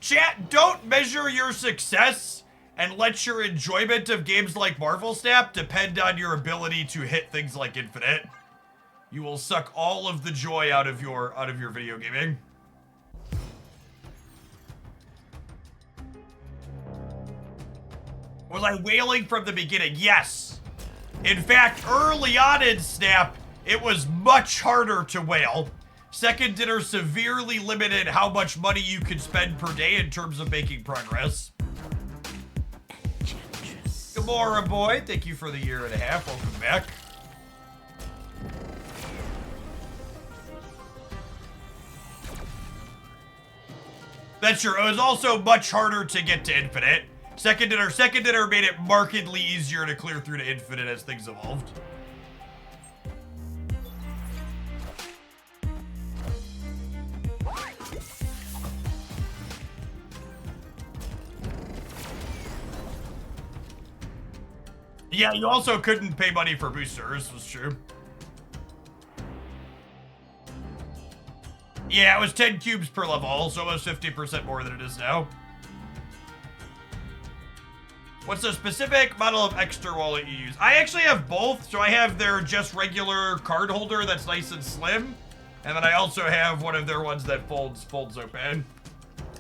Chat, don't measure your success and let your enjoyment of games like Marvel Snap depend on your ability to hit things like Infinite. You will suck all of the joy out of your video gaming. Was I wailing from the beginning? Yes. In fact, early on in Snap, it was much harder to wail. Second Dinner severely limited how much money you could spend per day in terms of making progress. Gamora boy, thank you for the 1.5 years. Welcome back. That's true. It was also much harder to get to Infinite. Second Dinner made it markedly easier to clear through to Infinite as things evolved. Yeah, you also couldn't pay money for boosters, was true. Yeah, it was 10 cubes per level, so almost 50% more than it is now. What's the specific model of extra wallet you use? I actually have both, so I have their just regular card holder that's nice and slim, and then I also have one of their ones that folds open.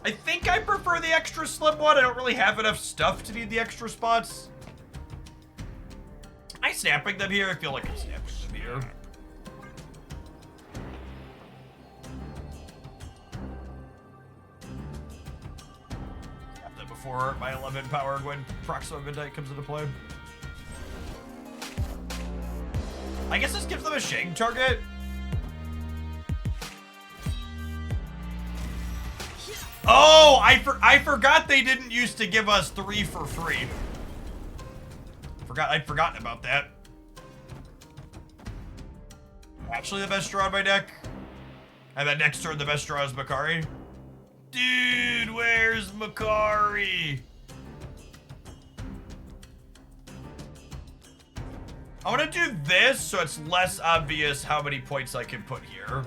I think I prefer the extra slim one. I don't really have enough stuff to need the extra spots. Am I snapping them here? I feel like I'm snapping them here. Snap them before my 11 power when Proxima Midnight comes into play. I guess this gives them a Shang target. Oh, I forgot they didn't used to give us 3 for free. I'd forgotten about that. Actually, the best draw on my deck. And then next turn, the best draw is Makari. Dude, where's Makari? I want to do this so it's less obvious how many points I can put here.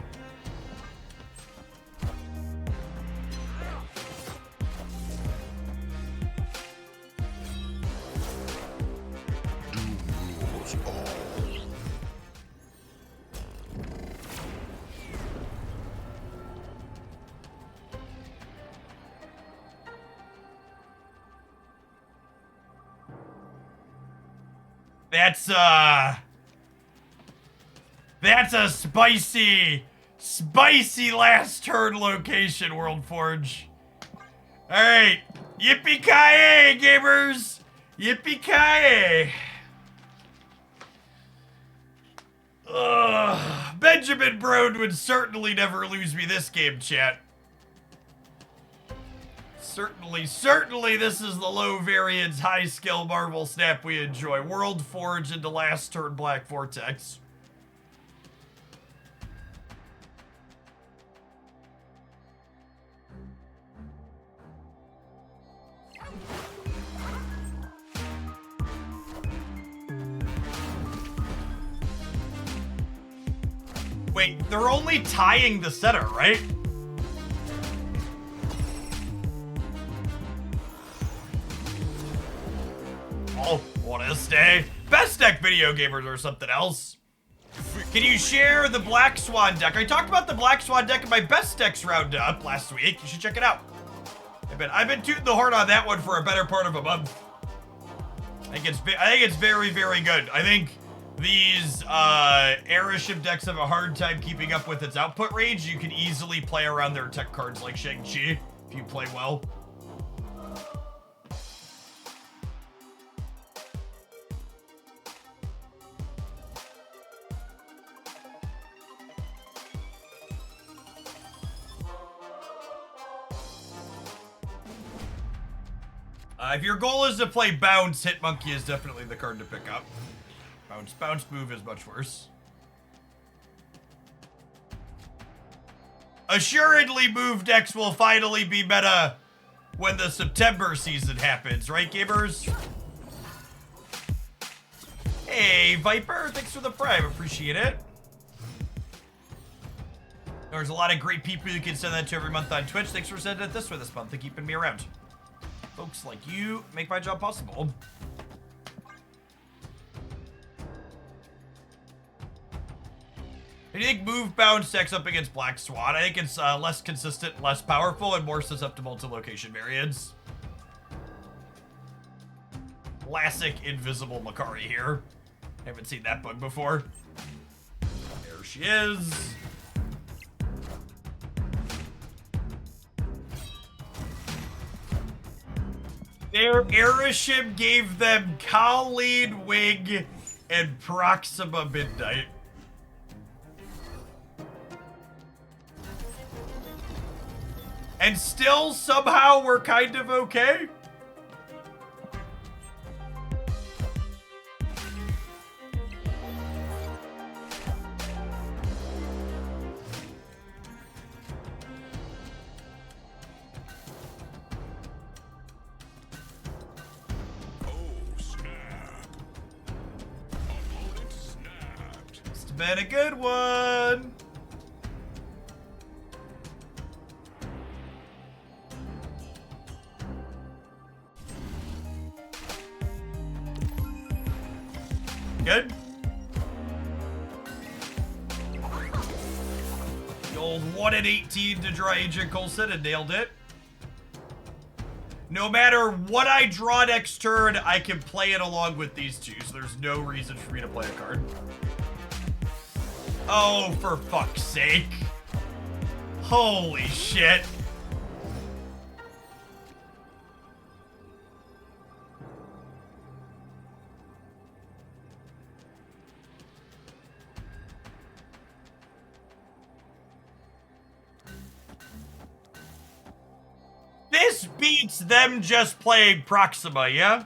That's a spicy last turn location, World Forge. Alright. Yippee-ki-yay, gamers! Yippee-ki-yay! Benjamin Brode would certainly never lose me this game, chat. Certainly this is the low variance, high skill Marvel Snap we enjoy. World Forge into last turn Black Vortex. Wait, they're only tying the center, right? Oh, wanna stay? Best deck video gamers or something else. Can you share the Black Swan deck? I talked about the Black Swan deck in my best decks roundup last week. You should check it out. I've been tooting the horn on that one for a better part of a month. I think it's very, very good. I think these airship decks have a hard time keeping up with its output range. You can easily play around their tech cards like Shang-Chi if you play well. If your goal is to play Bounce, Hitmonkey is definitely the card to pick up. Bounce move is much worse. Assuredly, move decks will finally be meta when the September season happens, right, gamers? Hey, Viper, thanks for the prime, appreciate it. There's a lot of great people you can send that to every month on Twitch. Thanks for sending it this way this month and keeping me around. Folks like you make my job possible. Do you think move bound stacks up against Black Swan? I think it's less consistent, less powerful, and more susceptible to location variance. Classic invisible Makari here. Haven't seen that bug before. There she is. Their Airship gave them Colleen Wing and Proxima Midnight. And still, somehow, we're kind of okay? It's been a good one. Good. The old 1 in 18 to draw Agent Coulson and nailed it. No matter what I draw next turn, I can play it along with these two, so there's no reason for me to play a card. Oh, for fuck's sake. Holy shit. This beats them just playing Proxima, yeah?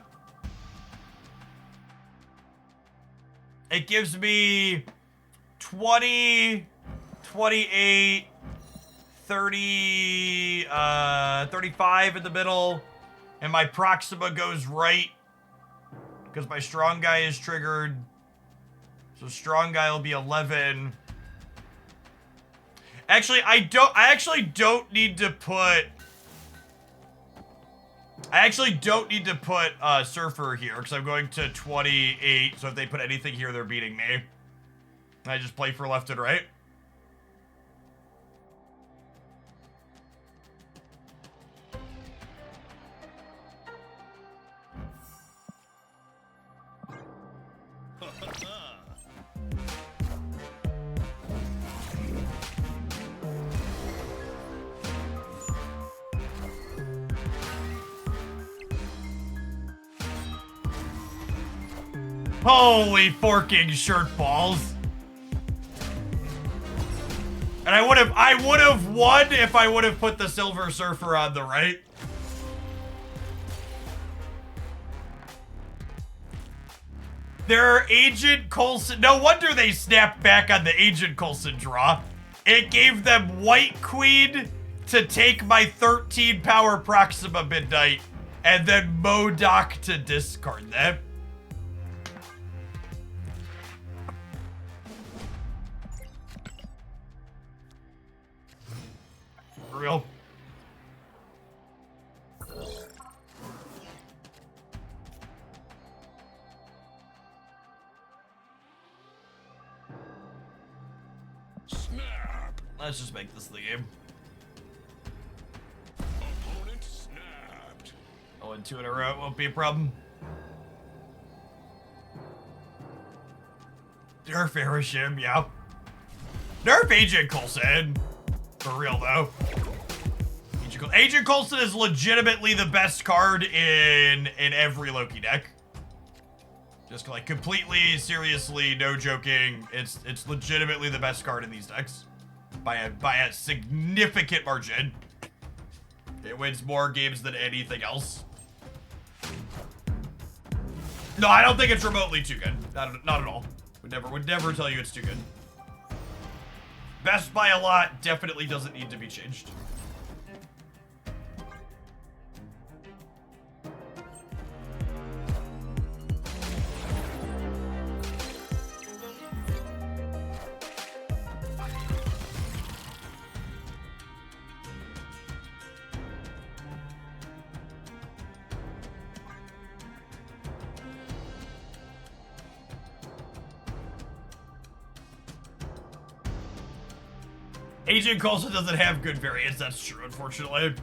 It gives me 20, 28, 30, 35 in the middle, and my Proxima goes right because my strong guy is triggered. So strong guy will be 11. Actually, I actually don't need to put Surfer here because I'm going to 28, so if they put anything here, they're beating me. I just play for left and right. Holy forking shirt balls. And I would have won if I would have put the Silver Surfer on the right. Their Agent Coulson, no wonder they snapped back on the Agent Coulson draw. It gave them White Queen to take my 13 power Proxima Midnight and then Modok to discard them. Real. Snap. Let's just make this the game. Opponent snapped. Oh, and 2 in a row won't be a problem. Nerf Airship, yeah. Nerf Agent Coulson. For real, though. Agent Coulson is legitimately the best card in every Loki deck. Just like completely, seriously, no joking. It's legitimately the best card in these decks. By a significant margin. It wins more games than anything else. No, I don't think it's remotely too good. Not at all. Would never tell you it's too good. Best by a lot definitely doesn't need to be changed. Agent Coulson doesn't have good variants, that's true, unfortunately.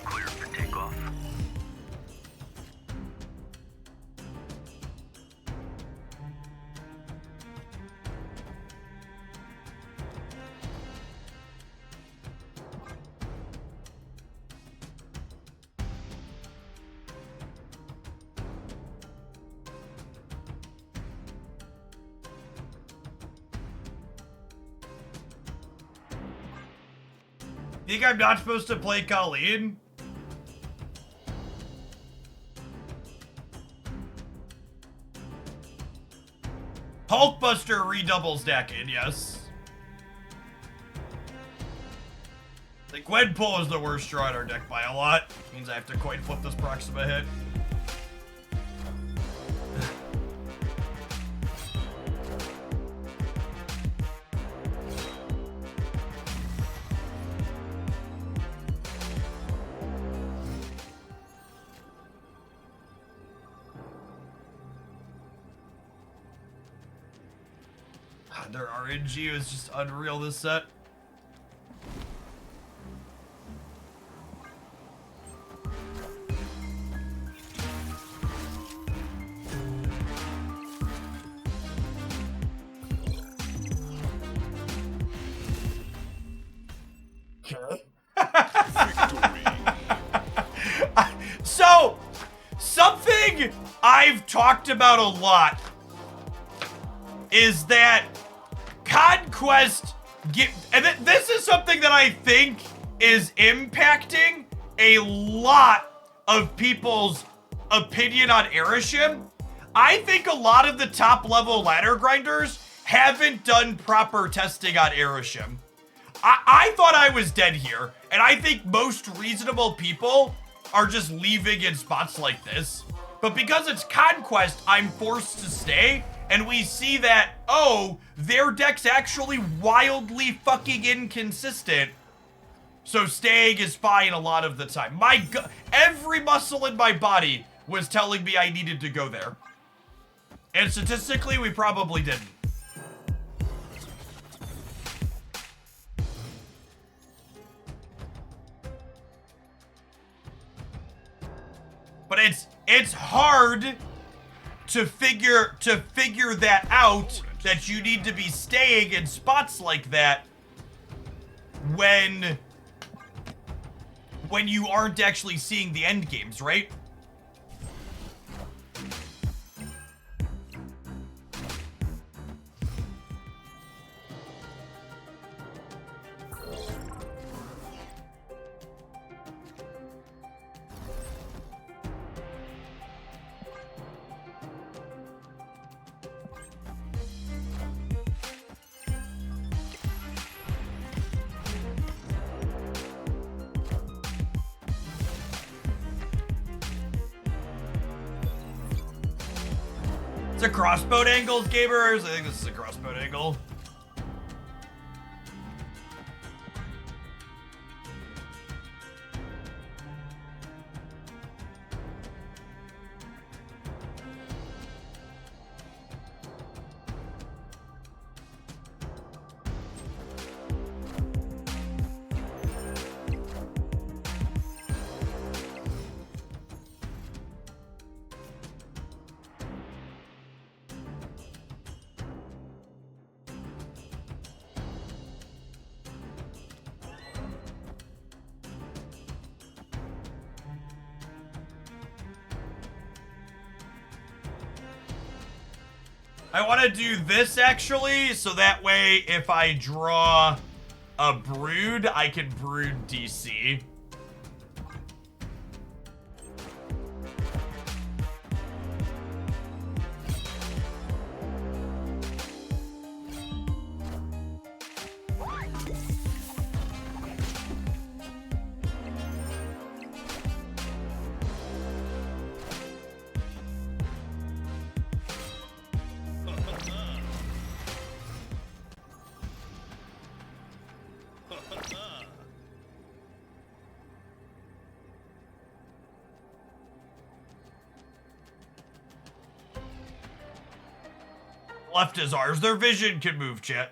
Clear for takeoff. Think I'm not supposed to play Colleen? Hulkbuster redoubles decking, yes. The Gwenpool is the worst draw in our deck by a lot. Means I have to coin flip this Proxima hit. Their RNG is just unreal this set. So, something I've talked about a lot is that Conquest this is something that I think is impacting a lot of people's opinion on Erishim. I think a lot of the top level ladder grinders haven't done proper testing on Erishim. I thought I was dead here, and I think most reasonable people are just leaving in spots like this. But because it's Conquest, I'm forced to stay, and we see that, oh, their deck's actually wildly fucking inconsistent. So staying is fine a lot of the time. My God, every muscle in my body was telling me I needed to go there. And statistically, we probably didn't. But it's hard to figure that out, that you need to be staying in spots like that when you aren't actually seeing the end games, right? It's a crossbow angle, gamers. I think this is a crossbow angle. I want to do this actually, so that way if I draw a brood, I can brood DC. left is ours. Their vision can move, chat.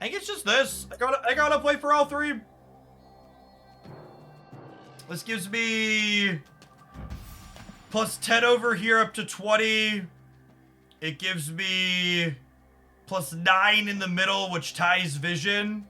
I think it's just this. I gotta play for all three. This gives me plus 10 over here up to 20. It gives me plus 9 in the middle, which ties vision.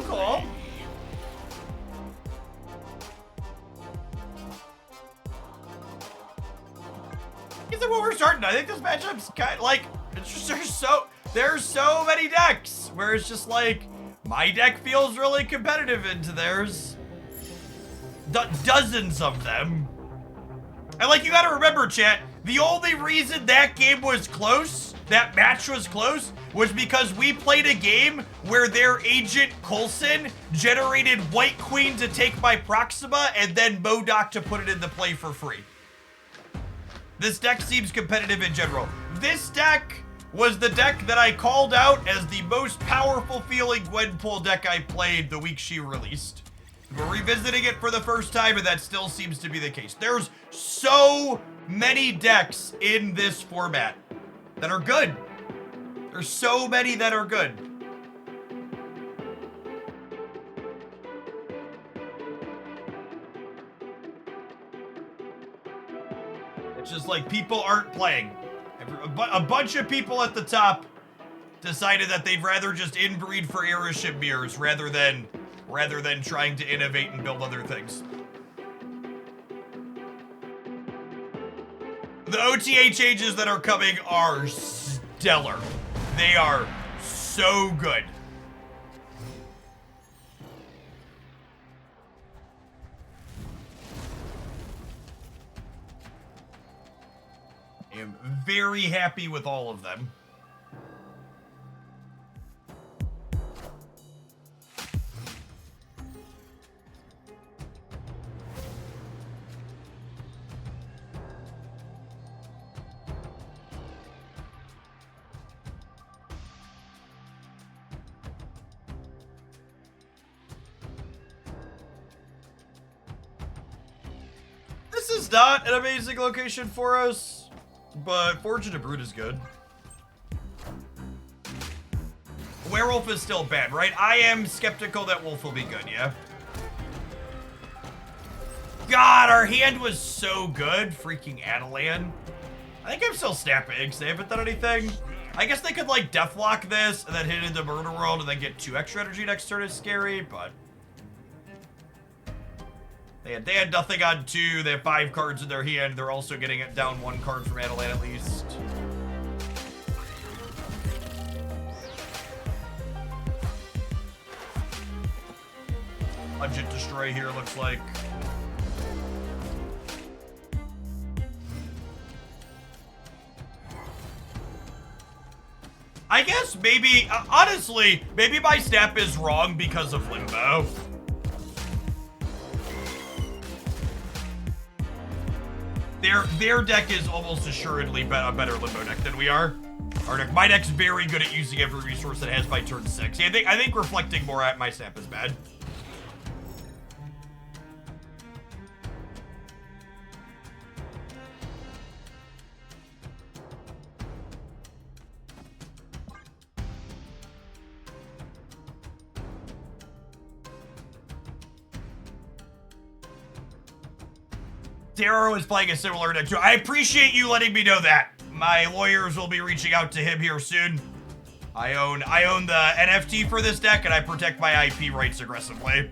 Cool. Is that what we're starting? I think this matchup's kind of like, it's just, there's so many decks where it's just like, my deck feels really competitive into theirs. Dozens of them. And like, you gotta remember, chat, the only reason that game was close, that match was close, was because we played a game where their agent Coulson generated White Queen to take my Proxima and then Modok to put it into play for free. This deck seems competitive in general. This deck was the deck that I called out as the most powerful feeling Gwenpool deck I played the week she released. We're revisiting it for the first time, and that still seems to be the case. There's so many decks in this format that are good. There's so many that are good. It's just like people aren't playing. A bunch of people at the top decided that they'd rather just inbreed for Airship mirrors rather than trying to innovate and build other things. The OTA changes that are coming are stellar. They are so good. I am very happy with all of them. This is not an amazing location for us, but Fortune of Brood is good. Werewolf is still bad, right? I am skeptical that Wolf will be good, yeah? God, our hand was so good. Freaking Adelan. I think I'm still snapping because they haven't done anything. I guess they could, like, Deathlock this and then hit into Murder World and then get 2 extra energy next turn is scary, but... They had nothing on 2. They have 5 cards in their hand. They're also getting it down 1 card from Adelan at least. Budget Destroy here looks like. I guess maybe, honestly, maybe my snap is wrong because of Limbo. Their deck is almost assuredly a better Limbo deck than we are. Our deck, my deck's very good at using every resource it has by turn 6. Yeah, I think reflecting more at my snap is bad. Darrow is playing a similar deck too. I appreciate you letting me know that. My lawyers will be reaching out to him here soon. I own the NFT for this deck, and I protect my IP rights aggressively.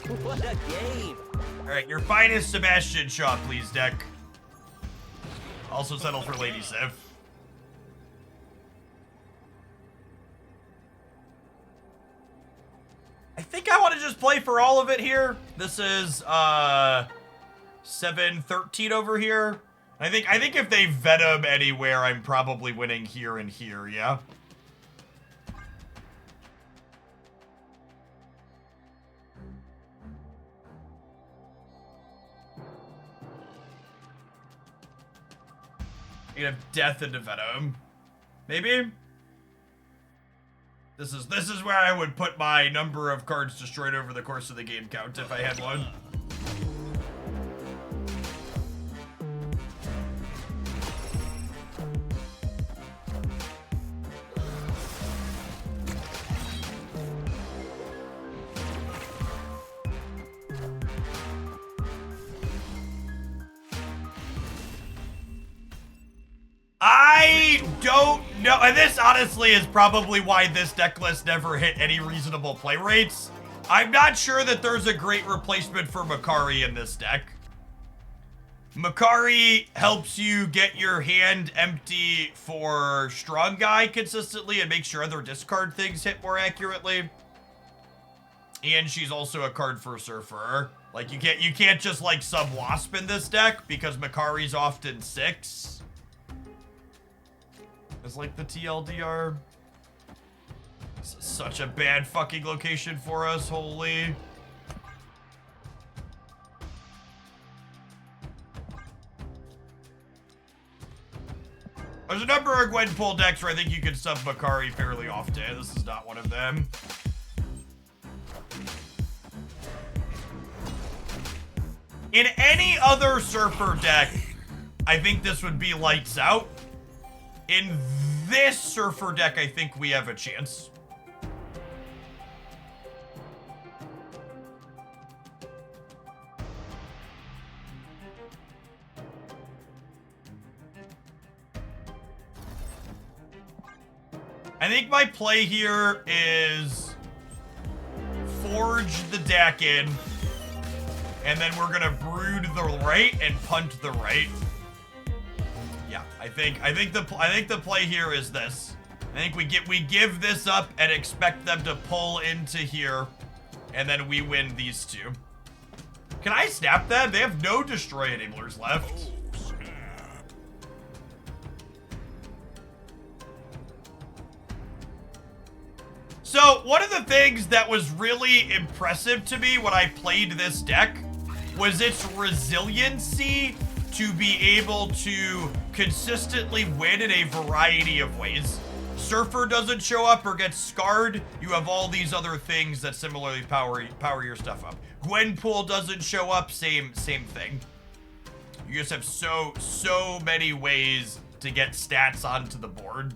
What a game! Alright, your finest Sebastian Shaw, please, deck. Also settle for Lady Sif. I think I want to just play for all of it here. This is 7-13 over here. I think if they Venom anywhere, I'm probably winning here and here, yeah? You can have Death into Venom. Maybe? This is where I would put my number of cards destroyed over the course of the game count if I had one. I don't know, and this honestly is probably why this deck list never hit any reasonable play rates. I'm not sure that there's a great replacement for Makari in this deck. Makari helps you get your hand empty for Strong Guy consistently and makes your other discard things hit more accurately. And she's also a card for Surfer. Like, you can't just like sub Wasp in this deck because Makari's often 6. It's like the TLDR. This is such a bad fucking location for us, holy. There's a number of Gwenpool decks where I think you can sub Makari fairly often. This is not one of them. In any other Surfer deck, I think this would be lights out. In this Surfer deck, I think we have a chance. I think my play here is forge the deck in, and then we're gonna brood the right and punt the right. Yeah, I think the play here is this. I think we give this up and expect them to pull into here, and then we win these two. Can I snap them? They have no destroy enablers left. So, one of the things that was really impressive to me when I played this deck was its resiliency to be able to consistently win in a variety of ways. Surfer doesn't show up or gets scarred. You have all these other things that similarly power your stuff up. Gwenpool doesn't show up, same thing. You just have so many ways to get stats onto the board.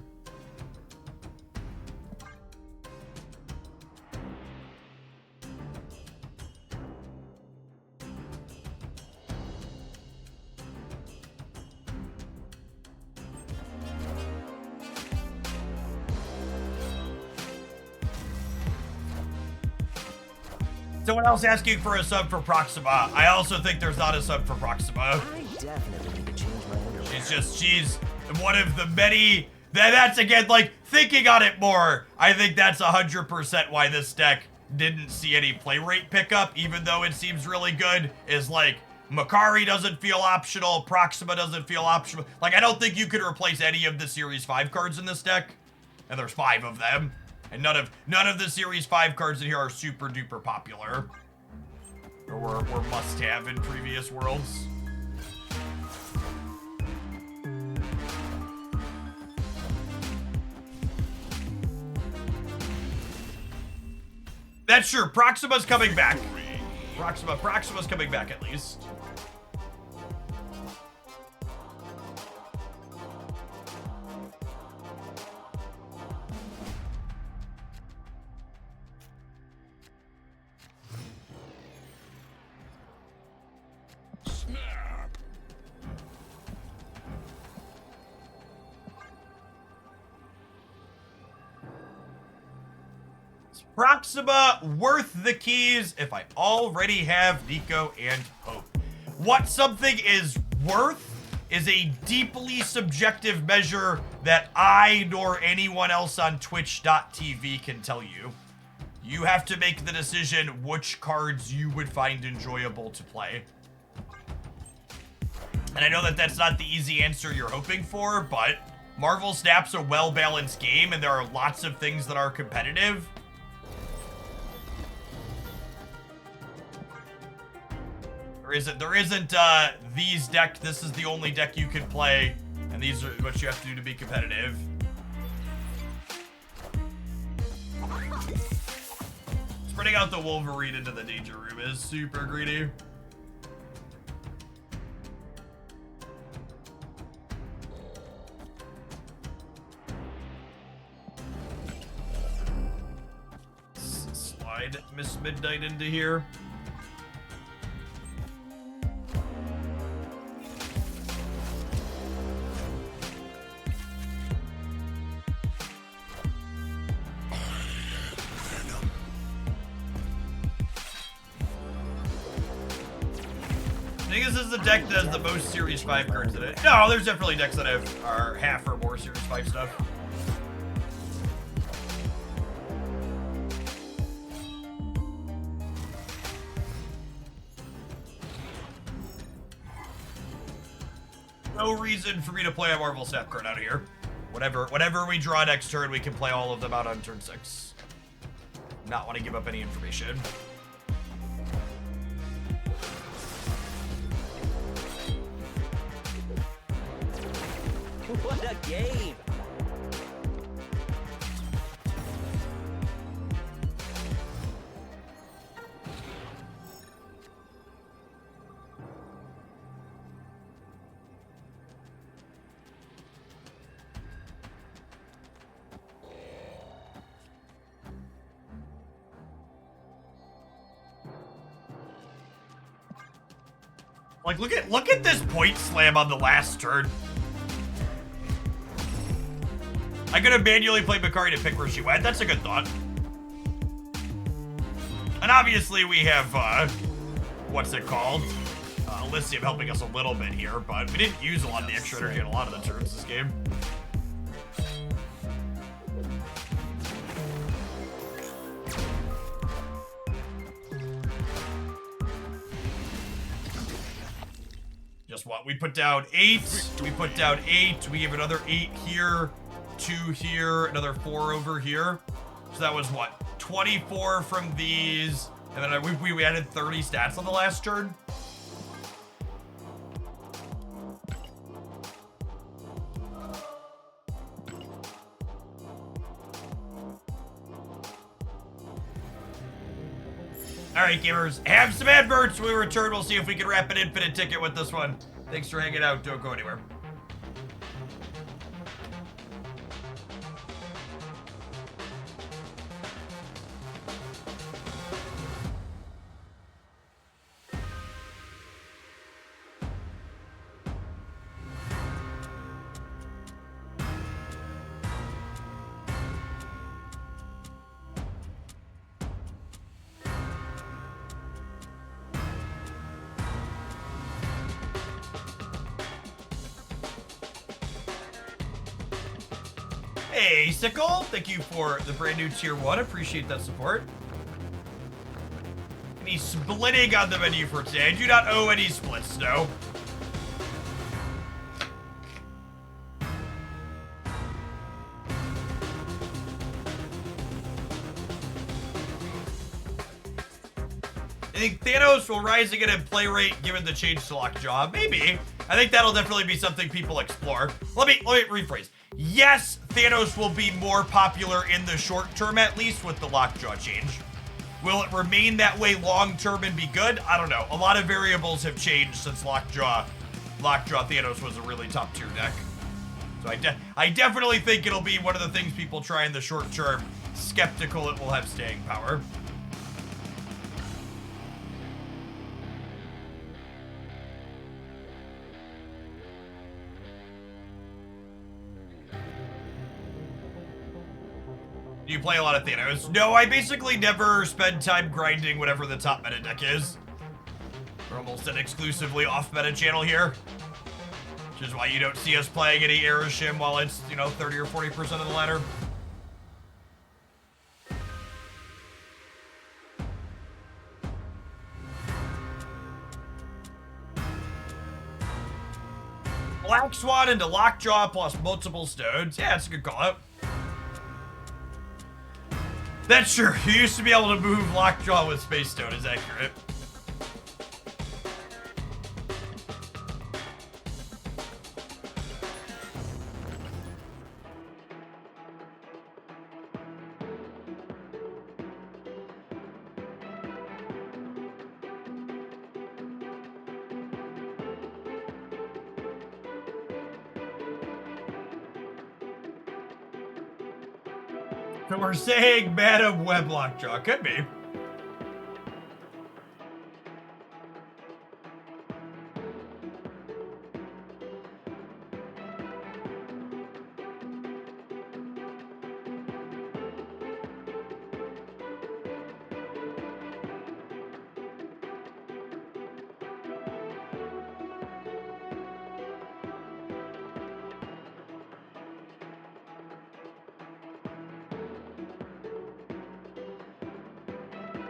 Someone else asking for a sub for Proxima. I also think there's not a sub for Proxima. I definitely need to change my underwear. She's one of the many, that's again, like, thinking on it more, I think that's 100% why this deck didn't see any play rate pickup, even though it seems really good, is like, Makari doesn't feel optional, Proxima doesn't feel optional. Like, I don't think you could replace any of the Series 5 cards in this deck, and there's 5 of them. And none of the Series 5 cards in here are super duper popular. Or were must-have in previous worlds. That's true. Proxima's coming back. Proxima's coming back at least. Snap. Proxima worth the keys if I already have Nico and Hope. What something is worth is a deeply subjective measure that I nor anyone else on Twitch.tv can tell you. You have to make the decision which cards you would find enjoyable to play. And I know that that's not the easy answer you're hoping for, but Marvel Snap's a well-balanced game, and there are lots of things that are competitive. There isn't these deck. This is the only deck you can play, and these are what you have to do to be competitive. Spreading out the Wolverine into the danger room is super greedy. Slide Miss Midnight into here. I think this is the deck that has the most Series 5 cards in it. No, there's definitely decks that are half or more Series 5 stuff. No reason for me to play a Marvel Snap card out of here. Whatever we draw next turn, we can play all of them out on turn 6. Not want to give up any information. What a game! Like, look at this point slam on the last turn. I could have manually played Bakari to pick where she went. That's a good thought. And obviously we have, what's it called? Elysium helping us a little bit here, but we didn't use a lot of the extra energy in a lot of the turns this game. Just what? We put down 8. We put down 8. We have another 8 here. 2 here, another 4 over here. So that was what? 24 from these. And then we added 30 stats on the last turn. Alright, gamers, have some adverts. When we return, we'll see if we can wrap an infinite ticket with this one. Thanks for hanging out. Don't go anywhere. Hey, Sickle, thank you for the brand new tier 1. Appreciate that support. Any splitting on the menu for today? I do not owe any splits, no. I think Thanos will rise again in play rate given the change to Lockjaw. Maybe. I think that'll definitely be something people explore. Let me rephrase. Yes, Thanos will be more popular in the short term, at least, with the Lockjaw change. Will it remain that way long term and be good? I don't know. A lot of variables have changed since Lockjaw Thanos was a really top tier deck. So I definitely think it'll be one of the things people try in the short term. Skeptical it will have staying power. Do you play a lot of Thanos? No, I basically never spend time grinding whatever the top meta deck is. We're almost an exclusively off-meta channel here. Which is why you don't see us playing any Aeroshim while it's, you know, 30 or 40% of the ladder. Black Swan into Lockjaw plus multiple stones. Yeah, that's a good call out. That's true. You used to be able to move Lockjaw with Space Stone, is accurate. So we're saying Madam Web Lockjaw. Could be.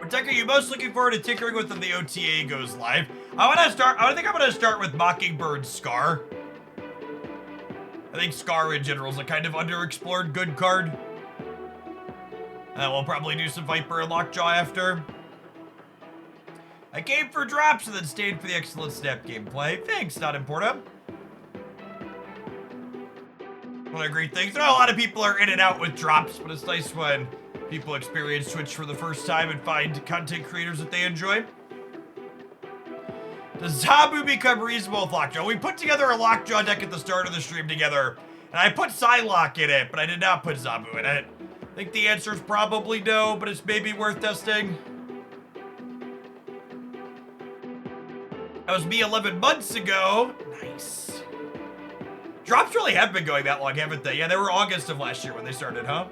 Deck are you most looking forward to tinkering with when the OTA goes live? I think I'm gonna start with Mockingbird's Scar. I think Scar in general is a kind of underexplored good card. We'll probably do some Viper and Lockjaw after. I came for drops and then stayed for the excellent snap gameplay. Thanks, not important. One of the great things. I know a lot of people are in and out with drops, but it's nice when people experience Twitch for the first time and find content creators that they enjoy. Does Zabu become reasonable with Lockjaw? We put together a Lockjaw deck at the start of the stream together, and I put Psylocke in it, but I did not put Zabu in it. I think the answer is probably no, but it's maybe worth testing. That was me 11 months ago. Nice. Drops really have been going that long, haven't they? Yeah, they were August of last year when they started, huh?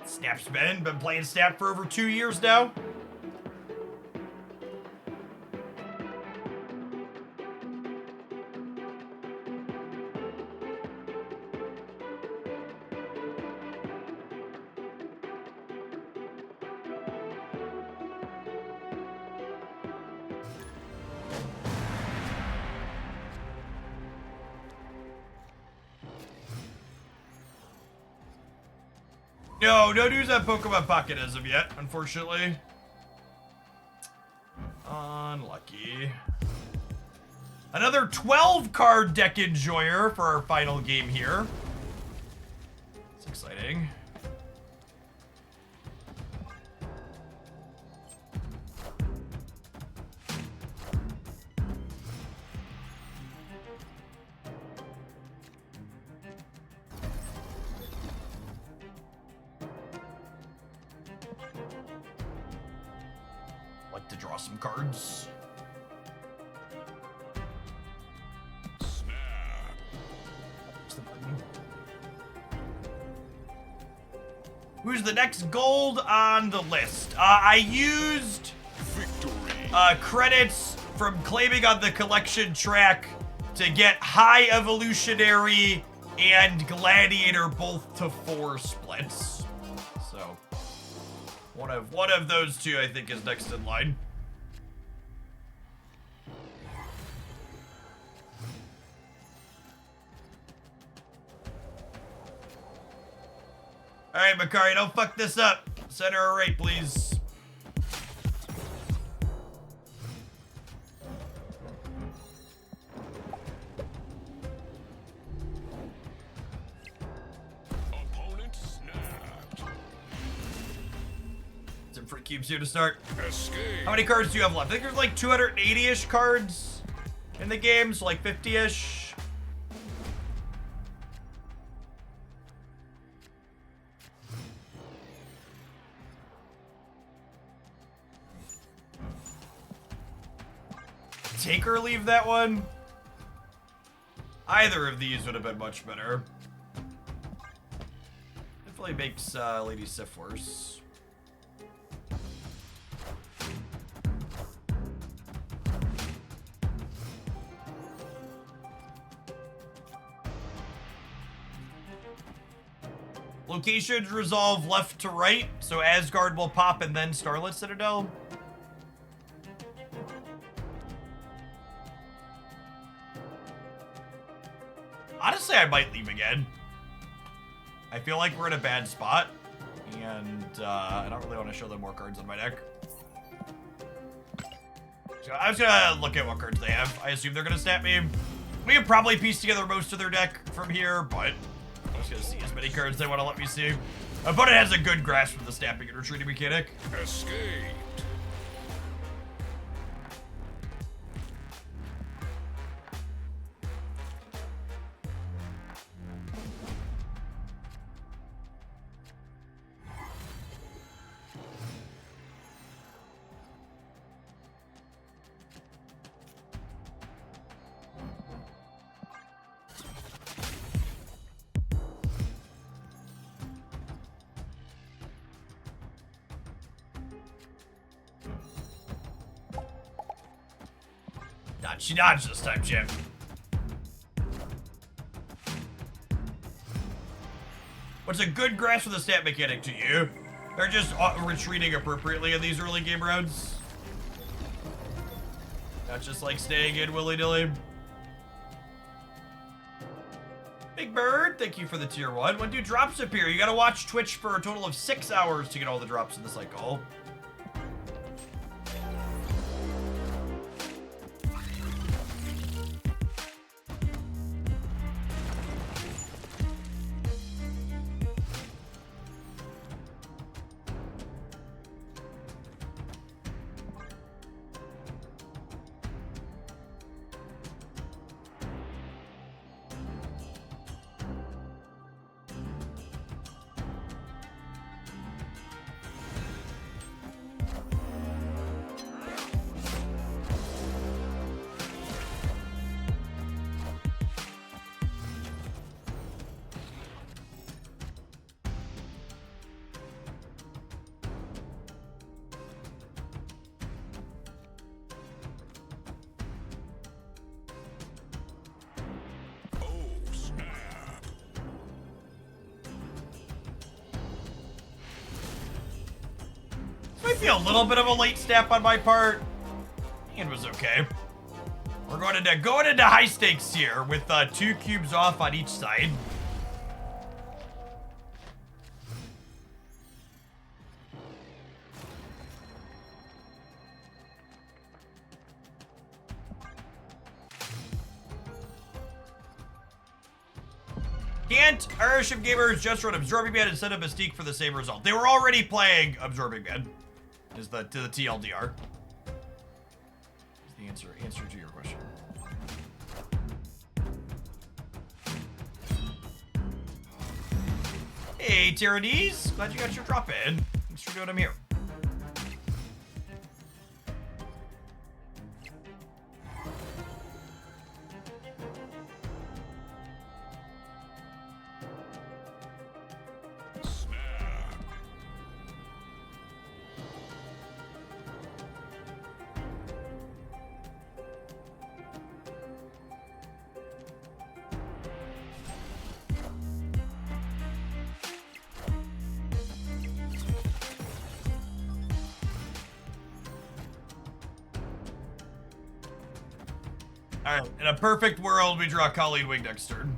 Snap's been playing Snap for over 2 years now. No news on Pokemon Pocket as of yet, unfortunately. Unlucky. Another 12 card deck enjoyer for our final game here. It's exciting. To draw some cards. Snap. Who's the next gold on the list? I used Victory. Credits from claiming on the collection track to get High Evolutionary and Gladiator both to 4 splits. So one of those two I think is next in line. All right, Makari, don't fuck this up. Send her a rate, please. Opponent snapped. Some free cubes here to start. Escape. How many cards do you have left? I think there's like 280-ish cards in the game, so like 50-ish. Take or leave that one? Either of these would have been much better. Hopefully makes Lady Sif worse. Locations resolve left to right, so Asgard will pop and then Starlit Citadel. Honestly, I might leave again. I feel like we're in a bad spot, and I don't really want to show them more cards on my deck. So I was gonna look at what cards they have. I assume they're gonna snap me. We can probably piece together most of their deck from here, but I'm just gonna see as many cards they want to let me see. Opponent has a good grasp of the snapping and retreating mechanic. Escape. She dodged this time, Jim. What's a good grasp of the stat mechanic to you? They're just retreating appropriately in these early game rounds. Not just like staying in willy-nilly. Big Bird, thank you for the tier 1. When do drops appear? You gotta watch Twitch for a total of 6 hours to get all the drops in the cycle. Might be a little bit of a late snap on my part. It was okay. We're going into high stakes here with 2 cubes off on each side. Can't Irisham Gamers just run Absorbing Man instead of Mystique for the same result? They were already playing Absorbing Man. Is the TLDR. Is the answer to your question. Hey, Tyrannese. Glad you got your drop in. Thanks for doing them here. Alright, in a perfect world, we draw Colleen Wing next turn.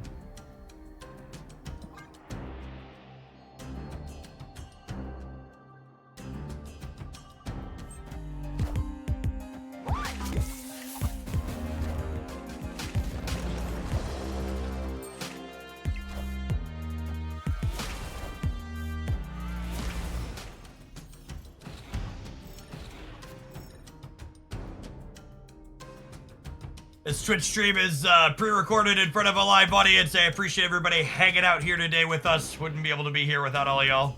This Twitch stream is pre-recorded in front of a live audience. I appreciate everybody hanging out here today with us. Wouldn't be able to be here without all y'all.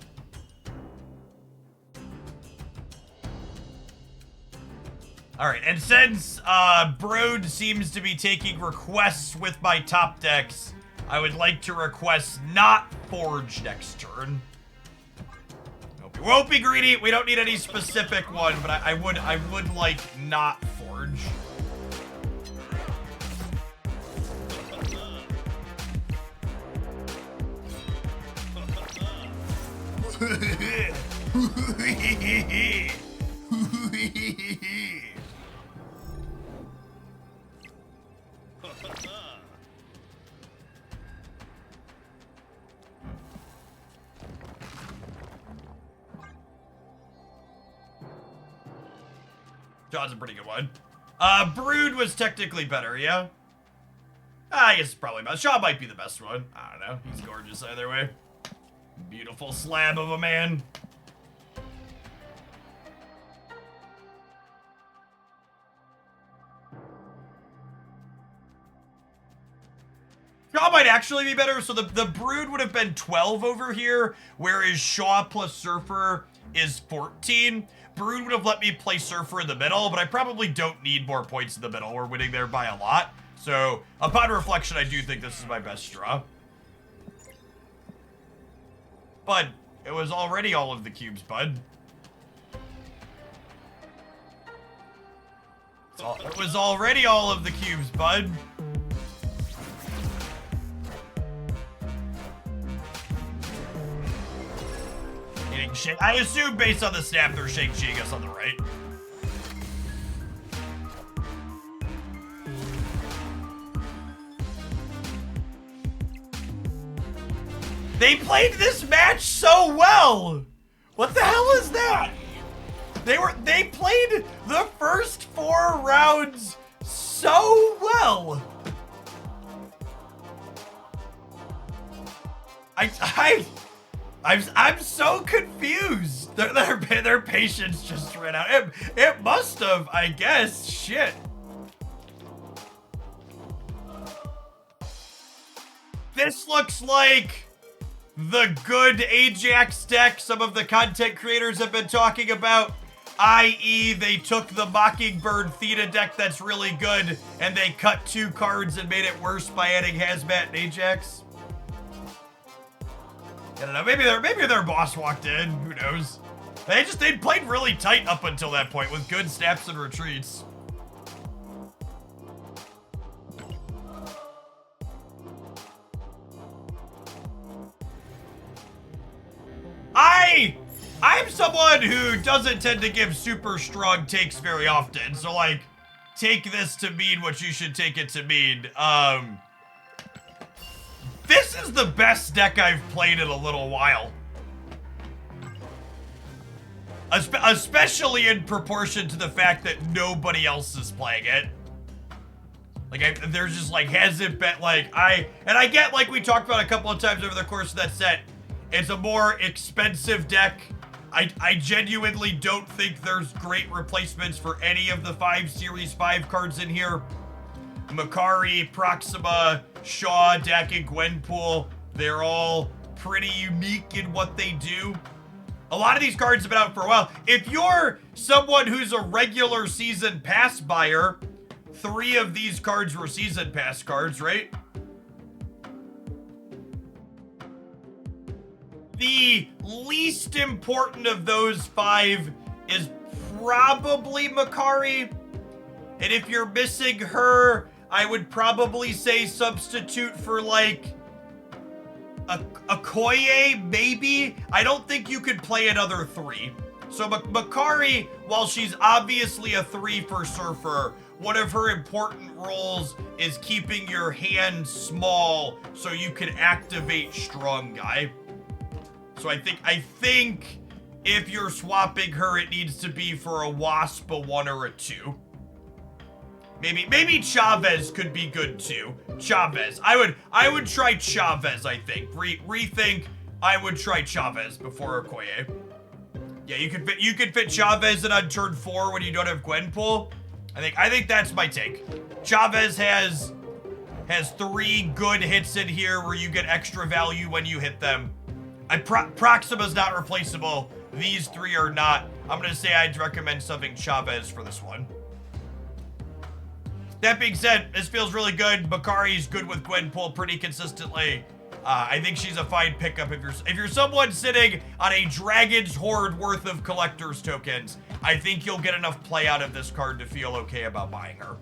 Alright, and since Brood seems to be taking requests with my top decks, I would like to request not Forge next turn. We won't be greedy. We don't need any specific one, but I would like not forge. John's a pretty good one. Brood was technically better, yeah? I guess it's probably best. Shaw might be the best one. I don't know. He's gorgeous either way. Beautiful slab of a man. Shaw might actually be better. So the Brood would have been 12 over here, whereas Shaw plus Surfer is 14. Brood would have let me play Surfer in the middle, but I probably don't need more points in the middle. We're winning there by a lot. So, upon reflection, I do think this is my best draw. Bud, it was already all of the cubes, bud. It was already all of the cubes, bud. I assume based on the snap they're shaking us on the right. They played this match so well. What the hell is that? They played the first 4 rounds so well. I'm so confused. Their patience just ran out. It must have, I guess. Shit. This looks like the good Ajax deck some of the content creators have been talking about, i.e. they took the Mockingbird Theta deck that's really good and they cut 2 cards and made it worse by adding Hazmat and Ajax. I don't know, maybe their boss walked in, who knows? They played really tight up until that point with good snaps and retreats. I'm someone who doesn't tend to give super strong takes very often, so like, take this to mean what you should take it to mean. This is the best deck I've played in a little while. Especially in proportion to the fact that nobody else is playing it. Like, there's just like, hasn't been, like, I get, like we talked about a couple of times over the course of that set, it's a more expensive deck. I genuinely don't think there's great replacements for any of the 5 Series 5 cards in here. Makari, Proxima, Shaw, Dak, and Gwenpool, they're all pretty unique in what they do. A lot of these cards have been out for a while. If you're someone who's a regular season pass buyer, 3 of these cards were season pass cards, right? The least important of those 5 is probably Makari. And if you're missing her, I would probably say substitute for like a Okoye, maybe. I don't think you could play another 3. So Makari, while she's obviously a 3 for Surfer, one of her important roles is keeping your hand small so you can activate Strong Guy. So I think if you're swapping her, it needs to be for a Wasp, a 1, or a 2. Maybe Chavez could be good too. Chavez. I would try Chavez, I think. Rethink, I would try Chavez before Okoye. Yeah, you could fit Chavez in on turn 4 when you don't have Gwenpool. I think that's my take. Chavez has 3 good hits in here where you get extra value when you hit them. Proxima's not replaceable. These 3 are not. I'm gonna say I'd recommend subbing Chavez for this one. That being said, this feels really good. Makari's good with Gwenpool pretty consistently. I think she's a fine pickup if you're someone sitting on a Dragon's Hoard worth of collector's tokens. I think you'll get enough play out of this card to feel okay about buying her.